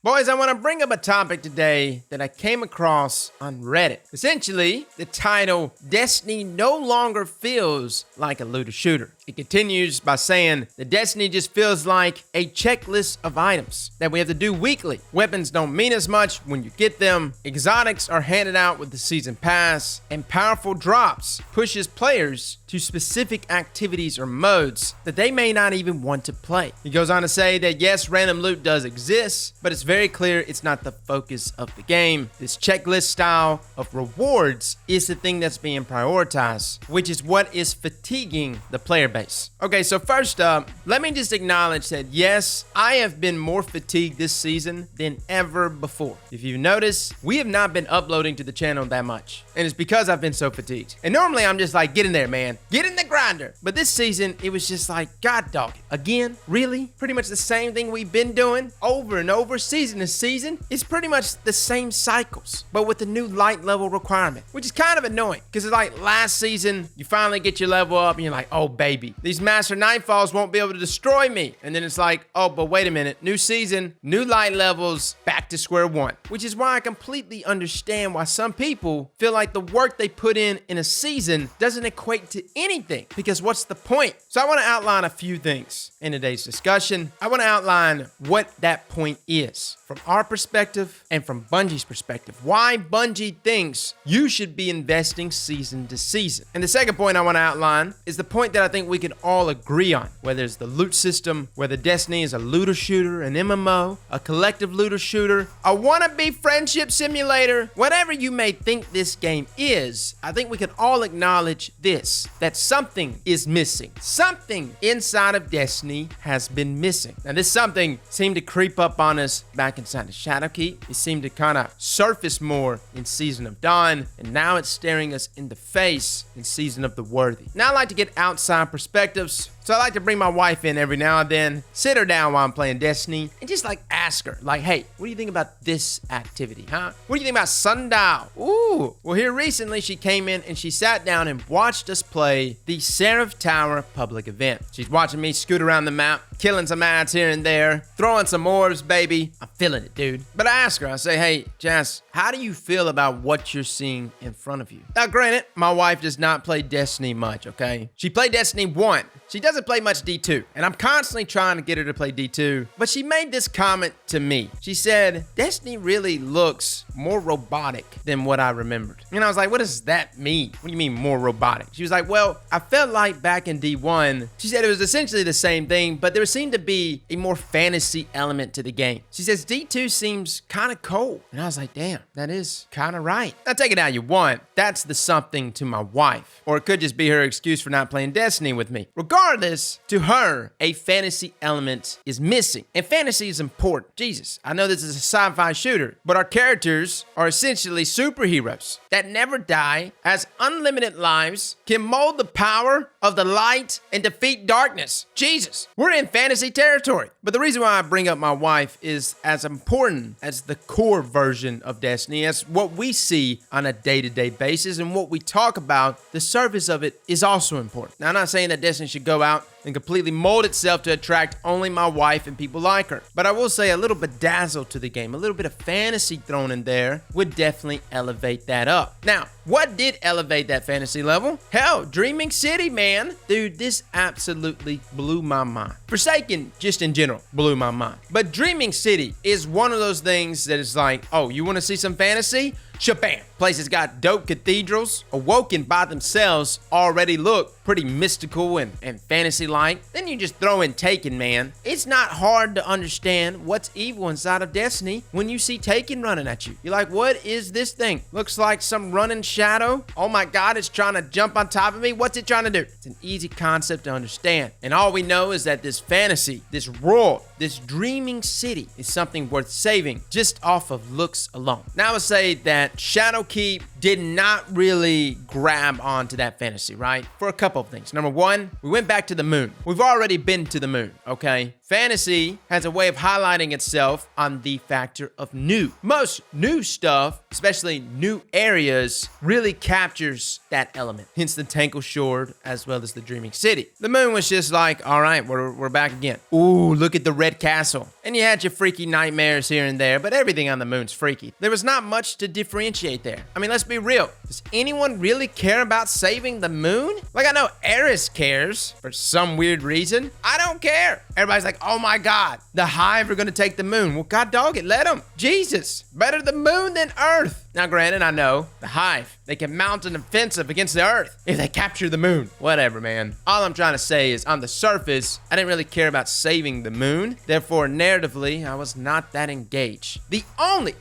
Boys, I want to bring up a topic today that I came across on Reddit. Essentially, the title, Destiny no longer feels like a looter shooter. It continues by saying that Destiny just feels like a checklist of items that we have to do weekly. Weapons don't mean as much when you get them. Exotics are handed out with the season pass, and powerful drops pushes players to specific activities or modes that they may not even want to play. He goes on to say that yes, random loot does exist, but it's very clear it's not the focus of the game. This checklist style of rewards is the thing that's being prioritized, which is what is fatiguing the player base. Okay, so first up, let me just acknowledge that yes, I have been more fatigued this season than ever before. If you notice, we have not been uploading to the channel that much, and it's because I've been so fatigued. And normally I'm just like, get in there, man. Get in the grinder. But this season, it was just like, God dog it. Again? Really? Pretty much the same thing we've been doing over and over, season to season. It's pretty much the same cycles, but with the new light level requirement, which is kind of annoying because it's like last season, you finally get your level up and you're like, oh baby, these Master Nightfalls won't be able to destroy me. And then it's like, oh, but wait a minute, new season, new light levels, back to square one, which is why I completely understand why some people feel like the work they put in a season doesn't equate to anything, because what's the point? So I want to outline a few things in today's discussion. I want to outline what that point is from our perspective and from Bungie's perspective. Why Bungie thinks you should be investing season to season. And the second point I want to outline is the point that I think we can all agree on, whether it's the loot system, whether Destiny is a looter shooter, an MMO, a collective looter shooter, a wannabe friendship simulator, whatever you may think this game is, I think we can all acknowledge this, that something is missing. Something inside of Destiny has been missing. Now this something seemed to creep up on us back inside of Shadowkeep. It seemed to kind of surface more in Season of Dawn, and now it's staring us in the face in Season of the Worthy. Now I like to get outside perspectives, so I like to bring my wife in every now and then, sit her down while I'm playing Destiny, and just like ask her, like, hey, what do you think about this activity, huh? What do you think about Sundial? Ooh. Well, here recently she came in and she sat down and watched us play the Seraph Tower public event. She's watching me scoot around the map, killing some ads here and there, throwing some orbs, baby. I'm feeling it, dude. But I ask her, I say, hey, Jess, how do you feel about what you're seeing in front of you? Now, granted, my wife does not play Destiny much, okay? She played Destiny 1. She doesn't play much D2, and I'm constantly trying to get her to play D2, but she made this comment to me. She said, Destiny really looks more robotic than what I remembered. And I was like, what does that mean? What do you mean more robotic? She was like, well, I felt like back in D1, she said it was essentially the same thing, but there seemed to be a more fantasy element to the game. She says D2 seems kind of cold. And I was like, damn, that is kind of right. Now take it how you want. That's the something to my wife. Or it could just be her excuse for not playing Destiny with me. Regardless, to her, a fantasy element is missing. And fantasy is important. Jesus, I know this is a sci-fi shooter, but our characters are essentially superheroes that never die, has unlimited lives, can mold the power of the light and defeat darkness. Jesus, we're in fantasy territory. But the reason why I bring up my wife is as important as the core version of Destiny, as what we see on a day-to-day basis and what we talk about, the surface of it is also important. Now, I'm not saying that Destiny should go out and completely mold itself to attract only my wife and people like her. But I will say a little bedazzle to the game, a little bit of fantasy thrown in there would definitely elevate that up. Now, what did elevate that fantasy level? Hell, Dreaming City, man. Dude, this absolutely blew my mind. Forsaken, just in general, blew my mind. But Dreaming City is one of those things that is like, oh, you want to see some fantasy? Shabam. Place has got dope cathedrals. Awoken by themselves already look pretty mystical and fantasy-like. Then you just throw in Taken, man. It's not hard to understand what's evil inside of Destiny when you see Taken running at you. You're like, what is this thing? Looks like some running shadow. Oh my God, it's trying to jump on top of me. What's it trying to do? It's an easy concept to understand. And all we know is that this fantasy, this world, this dreaming city is something worth saving just off of looks alone. Now I would say that Shadowkeep did not really grab onto that fantasy, right? For a couple of things. Number one, we went back to the moon. We've already been to the moon, okay? Fantasy has a way of highlighting itself on the factor of new. Most new stuff, especially new areas, really captures that element. Hence the Tangle Shore as well as the Dreaming City. The moon was just like, all right, we're back again. Ooh, look at the Red Castle. And you had your freaky nightmares here and there, but everything on the moon's freaky. There was not much to differentiate there. I mean, let's be real. Does anyone really care about saving the moon? Like, I know Eris cares for some weird reason. I don't care. Everybody's like, oh my God, the Hive are gonna take the moon. Well, God dog it, let them. Jesus, better the moon than Earth. Now, granted, I know the Hive, they can mount an offensive against the Earth if they capture the moon. Whatever, man. All I'm trying to say is on the surface, I didn't really care about saving the moon. Therefore, narratively, I was not that engaged. The only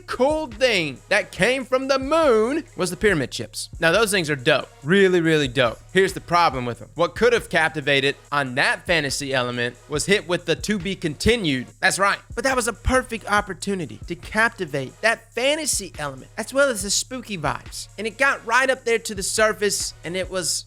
cool thing that came from the moon was the pyramid chips. Now, those things are dope. Really, really dope. Here's the problem with them. What could have captivated on that fantasy element was hit with the to be continued. That's right. But that was a perfect opportunity to captivate that fantasy element as well as the spooky vibes. And it got right up there to the surface and it was,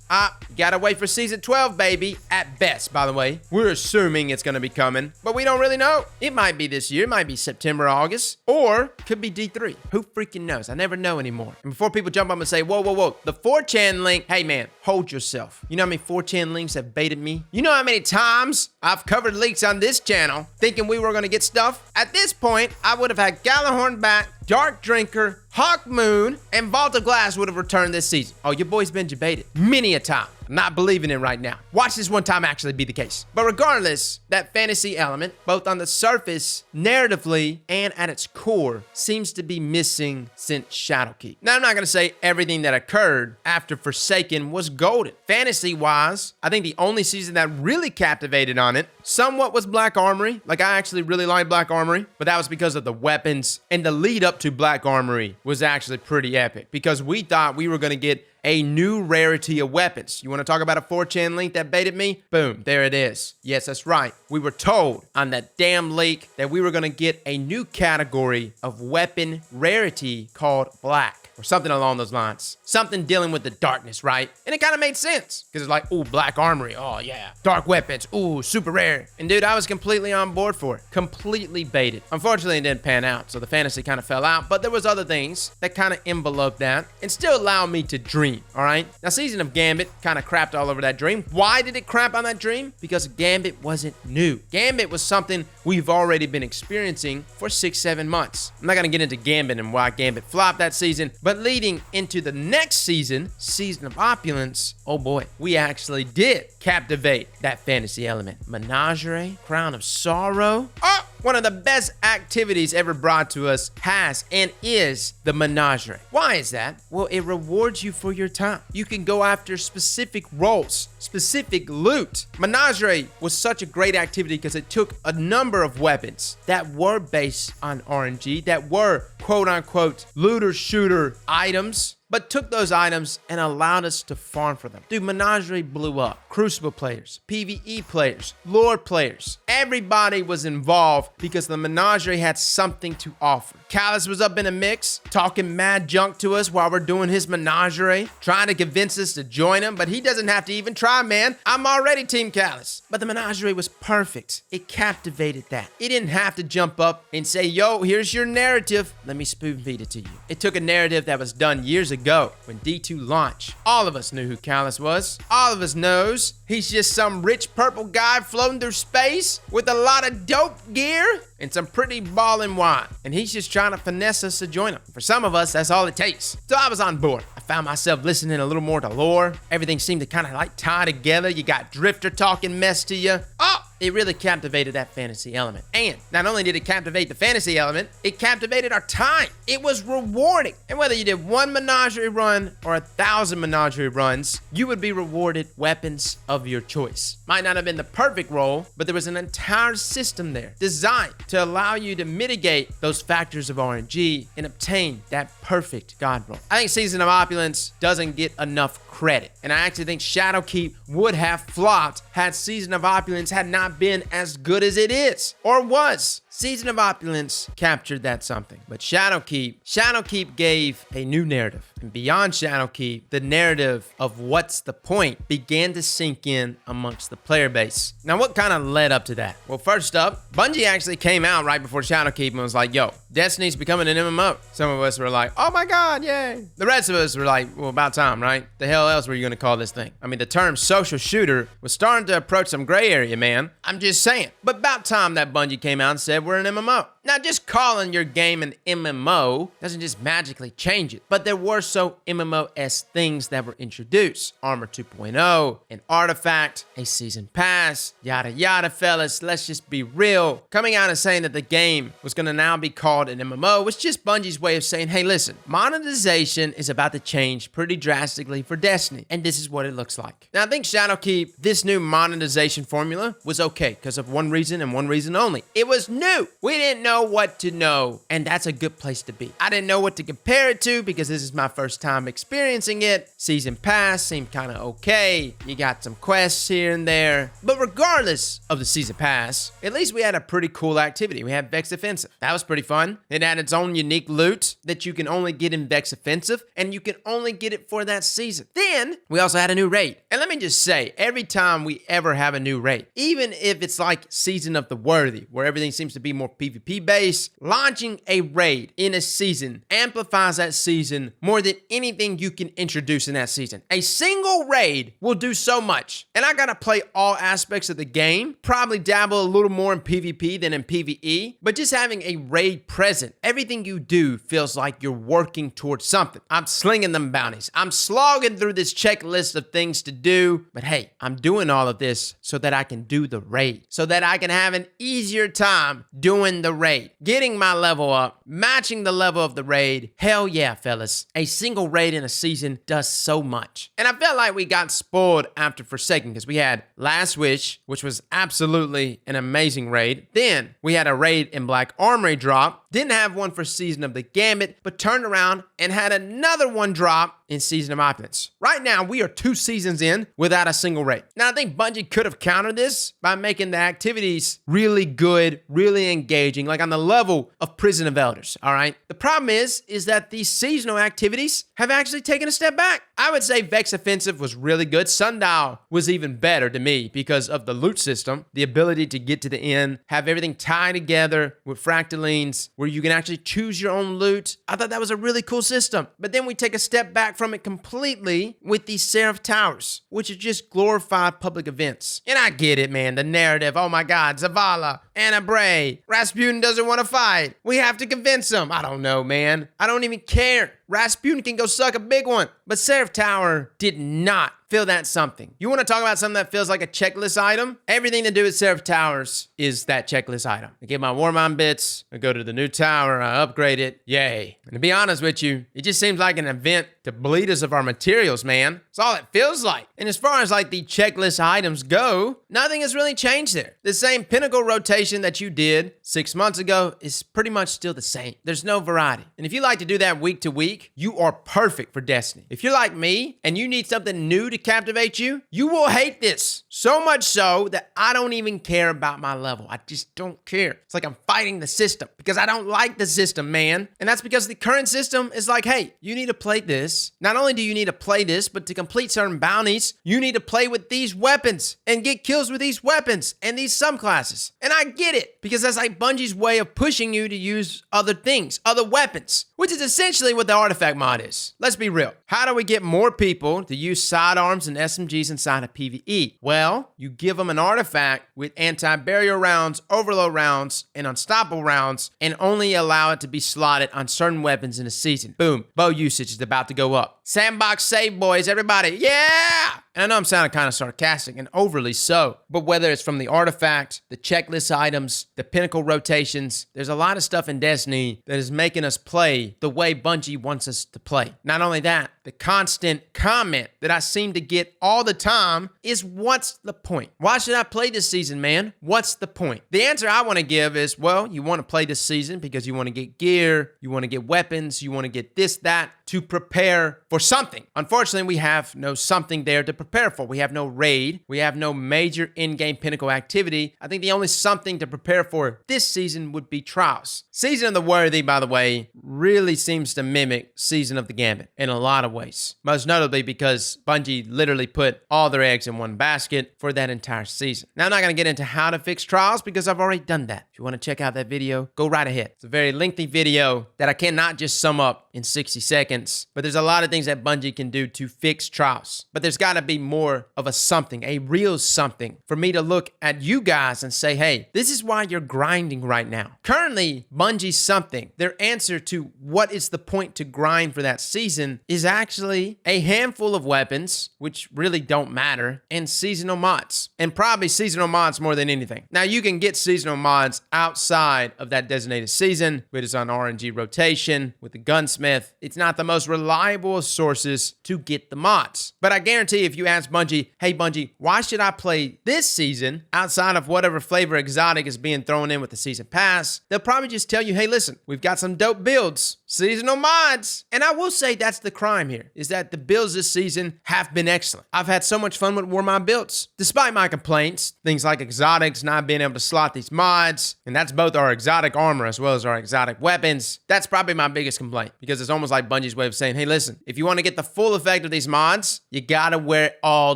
gotta wait for season 12, baby. At best, by the way. We're assuming it's gonna be coming, but we don't really know. It might be this year, it might be September, August, or could be D3. Who freaking knows? I never know anymore. And before people jump up and say, whoa, the 4chan link, hey man, hold yourself. You know how many 4chan links have baited me? You know how many times I've covered leaks on this channel thinking we were gonna get stuff? At this point, I would have had Galahorn back, Dark Drinker, Hawk Moon, and Vault of Glass would have returned this season. Oh, your boy's been debated many a time. I'm not believing it right now. Watch this one time actually be the case. But regardless, that fantasy element, both on the surface, narratively, and at its core, seems to be missing since Shadowkeep. Now, I'm not gonna say everything that occurred after Forsaken was golden. Fantasy-wise, I think the only season that really captivated on it somewhat was Black Armory. Like, I actually really like Black Armory, but that was because of the weapons, and the lead up to Black Armory was actually pretty epic because we thought we were gonna get a new rarity of weapons. You want to talk about a 4chan link that baited me? Boom, there it is. Yes, that's right. We were told on that damn leak that we were going to get a new category of weapon rarity called Black. Or something along those lines. Something dealing with the darkness, right? And it kind of made sense. Because it's like, ooh, Black Armory. Oh, yeah. Dark weapons. Ooh, super rare. And dude, I was completely on board for it. Completely baited. Unfortunately, it didn't pan out. So the fantasy kind of fell out. But there was other things that kind of enveloped that. And still allowed me to dream. All right? Now, Season of Gambit kind of crapped all over that dream. Why did it crap on that dream? Because Gambit wasn't new. Gambit was something we've already been experiencing for 6-7 months. I'm not going to get into Gambit and why Gambit flopped that season. But leading into the next season, Season of Opulence, oh boy, we actually did captivate that fantasy element. Menagerie, Crown of Sorrow. Oh, one of the best activities ever brought to us has and is the Menagerie. Why is that? Well, it rewards you for your time. You can go after specific roles, specific loot. Menagerie was such a great activity because it took a number of weapons that were based on RNG, that were quote-unquote looter-shooter items, but took those items and allowed us to farm for them. Dude, Menagerie blew up. Crucible players, PvE players, lore players. Everybody was involved because the Menagerie had something to offer. Callus was up in the mix, talking mad junk to us while we're doing his Menagerie, trying to convince us to join him, but he doesn't have to even try, man. I'm already Team Callus. But the Menagerie was perfect. It captivated that. It didn't have to jump up and say, yo, here's your narrative. Let me spoon feed it to you. It took a narrative that was done years ago when D2 launched. All of us knew who Callus was. All of us knows he's just some rich purple guy floating through space with a lot of dope gear and some pretty ballin' wine. And he's just trying to finesse us to join him. For some of us, that's all it takes. So I was on board. I found myself listening a little more to lore. Everything seemed to kind of like tie together. You got Drifter talking mess to you. Oh! It really captivated that fantasy element. And not only did it captivate the fantasy element, it captivated our time. It was rewarding. And whether you did one Menagerie run or 1,000 Menagerie runs, you would be rewarded weapons of your choice. Might not have been the perfect role, but there was an entire system there designed to allow you to mitigate those factors of RNG and obtain that perfect god roll. I think Season of Opulence doesn't get enough credit. And I actually think Shadowkeep would have flopped had Season of Opulence had not been as good as it is or was. Season of Opulence captured that something. But Shadowkeep gave a new narrative. And beyond Shadowkeep, the narrative of what's the point began to sink in amongst the player base. Now, what kind of led up to that? Well, first up, Bungie actually came out right before Shadowkeep and was like, yo, Destiny's becoming an MMO. Some of us were like, oh my God, yay. The rest of us were like, well, about time, right? The hell else were you going to call this thing? I mean, the term social shooter was starting to approach some gray area, man. I'm just saying. But about time that Bungie came out and said we're an MMO. Now, just calling your game an MMO doesn't just magically change it, but there were so MMO-esque things that were introduced. Armor 2.0, an artifact, a season pass, yada yada, fellas. Let's just be real. Coming out and saying that the game was going to now be called an MMO was just Bungie's way of saying, hey, listen, monetization is about to change pretty drastically for Destiny, and this is what it looks like. Now, I think Shadowkeep, this new monetization formula was okay because of one reason and one reason only. It was new. We didn't know what to know, and that's a good place to be. I didn't know what to compare it to because this is my first time experiencing it. Season pass seemed kind of okay. You got some quests here and there, but regardless of the season pass, at least we had a pretty cool activity. We had Vex Offensive. That was pretty fun. It had its own unique loot that you can only get in Vex Offensive, and you can only get it for that season. Then we also had a new raid, and let me just say, every time we ever have a new raid, even if it's like Season of the Worthy, where everything seems to be more PvP based, launching a raid in a season amplifies that season more than anything you can introduce in that season. A single raid will do so much, and I gotta play all aspects of the game, probably dabble a little more in PvP than in PvE, but just having a raid present, everything you do feels like you're working towards something. I'm slinging them bounties. I'm slogging through this checklist of things to do, but hey, I'm doing all of this so that I can do the raid, so that I can have an easier time doing the raid, getting my level up, matching the level of the raid. Hell yeah, fellas. A single raid in a season does so much. And I felt like we got spoiled after Forsaken because we had Last Wish, which was absolutely an amazing raid. Then we had a raid in Black Armory drop. Didn't have one for Season of the Gambit, but turned around and had another one drop in Season of Opulence. Right now, we are 2 seasons in without a single raid. Now, I think Bungie could have countered this by making the activities really good, really engaging, like on the level of Prison of Elders, all right? The problem is that these seasonal activities have actually taken a step back. I would say Vex Offensive was really good. Sundial was even better to me because of the loot system, the ability to get to the end, have everything tied together with fractalines, where you can actually choose your own loot. I thought that was a really cool system. But then we take a step back from it completely with these Seraph Towers, which are just glorified public events. And I get it, man. The narrative, oh my God, Zavala, Anna Bray, Rasputin doesn't want to fight. We have to convince him. I don't know, man. I don't even care. Rasputin can go suck a big one. But Seraph Tower did not feel that something. You want to talk about something that feels like a checklist item? Everything to do with Seraph Towers is that checklist item. I get my Warmind bits, I go to the new tower, I upgrade it, yay. And to be honest with you, it just seems like an event to bleed us of our materials, man. That's all it feels like. And as far as like the checklist items go, nothing has really changed there. The same pinnacle rotation that you did 6 months ago is pretty much still the same. There's no variety. And if you like to do that week to week, you are perfect for Destiny. If you're like me and you need something new to captivate you, you will hate this. So much so that I don't even care about my level. I just don't care. It's like I'm fighting the system because I don't like the system, man. And that's because the current system is like, hey, you need to play this. Not only do you need to play this, but to complete certain bounties, you need to play with these weapons and get kills with these weapons and these subclasses. And I get it because that's like Bungie's way of pushing you to use other things, other weapons, which is essentially what the artifact mod is. Let's be real. How do we get more people to use sidearms and SMGs inside of PvE? Well, you give them an artifact with anti-barrier rounds, overload rounds, and unstoppable rounds, and only allow it to be slotted on certain weapons in a season. Boom. Bow usage is about to go up. Sandbox save, boys. Everybody. Yeah! And I know I'm sounding kind of sarcastic and overly so, but whether it's from the artifact, the checklist items, the pinnacle rotations, there's a lot of stuff in Destiny that is making us play the way Bungie wants us to play. Not only that, the constant comment that I seem to get all the time is, what's the point? Why should I play this season, man? What's the point? The answer I want to give is, well, you want to play this season because you want to get gear, you want to get weapons, you want to get this, that, to prepare for something. Unfortunately, we have no something there to prepare prepare for. We have no raid. We have no major in-game pinnacle activity. I think the only something to prepare for this season would be trials. Season of the Worthy, by the way, really seems to mimic Season of the Gambit in a lot of ways. Most notably because Bungie literally put all their eggs in one basket for that entire season. Now, I'm not going to get into how to fix trials because I've already done that. If you want to check out that video, go right ahead. It's a very lengthy video that I cannot just sum up in 60 seconds, but there's a lot of things that Bungie can do to fix trials. But there's got to be more of a something, a real something, for me to look at you guys and say, hey, this is why you're grinding right now. Currently, Bungie's something, their answer to what is the point to grind for that season is actually a handful of weapons, which really don't matter, and seasonal mods. And probably seasonal mods more than anything. Now, you can get seasonal mods outside of that designated season, but it's on RNG rotation with the gunsmith. It's not the most reliable of sources to get the mods. But I guarantee if you ask Bungie, hey Bungie, why should I play this season outside of whatever flavor exotic is being thrown in with the season pass? They'll probably just tell you, hey, listen, we've got some dope builds, seasonal mods. And I will say that's the crime here, is that the builds this season have been excellent. I've had so much fun with Warmind builds. Despite my complaints, things like exotics not being able to slot these mods, and that's both our exotic armor as well as our exotic weapons, that's probably my biggest complaint, because it's almost like Bungie's way of saying, hey, listen, if you want to get the full effect of these mods, you gotta wear all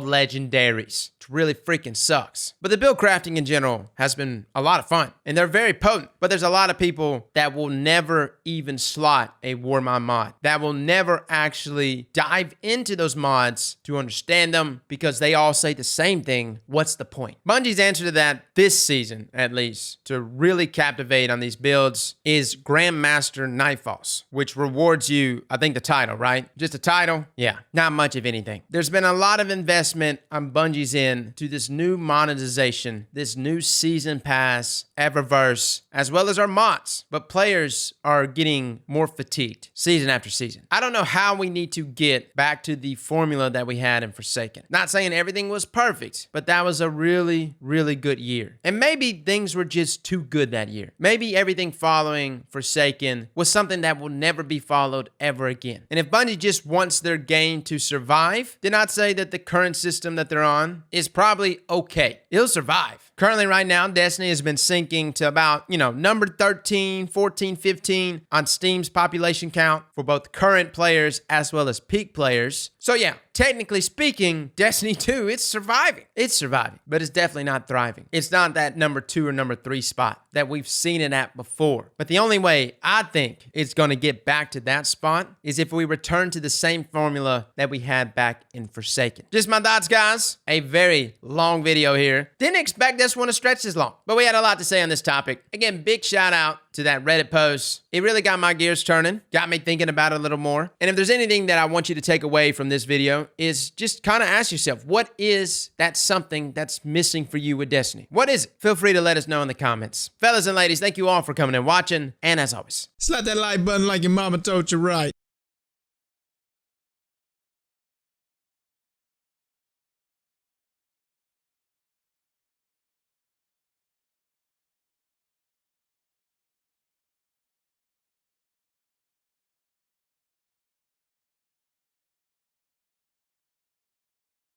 legendaries. It really freaking sucks. But the build crafting in general has been a lot of fun, and they're very potent, but there's a lot of people that will never even slot a Warmind mod, that will never actually dive into those mods to understand them, because they all say the same thing. What's the point? Bungie's answer to that this season, at least, to really captivate on these builds is Grandmaster Nightfalls, which rewards you, I think, the title, right? Just a title? Yeah, not much of anything. There's been a lot of investment on Bungie's end to this new monetization, this new season pass, Eververse, as well as our mods. But players are getting more fatigued season after season. I don't know how we need to get back to the formula that we had in Forsaken. Not saying everything was perfect, but that was a really, really good year. And maybe things were just too good that year. Maybe everything following Forsaken was something that will never be followed ever again. And if Bungie just wants their game to survive, then I'd say that the current system that they're on is probably okay. It'll survive. Currently right now, Destiny has been sinking to about, number 13, 14, 15 on Steam's population count for both current players as well as peak players. So yeah, technically speaking, Destiny 2, it's surviving. It's surviving, but it's definitely not thriving. It's not that number 2 or number 3 spot that we've seen it at before. But the only way I think it's going to get back to that spot is if we return to the same formula that we had back in Forsaken. Just my thoughts, guys. A very long video here. Didn't expect this one to stretch this long, but we had a lot to say on this topic. Again, big shout out to that Reddit post. It really got my gears turning, got me thinking about it a little more. And if there's anything that I want you to take away from this video is just kind of ask yourself, what is that something that's missing for you with Destiny? What is it? Feel free to let us know in the comments. Fellas and ladies, thank you all for coming and watching. And as always, slap that like button like your mama told you right.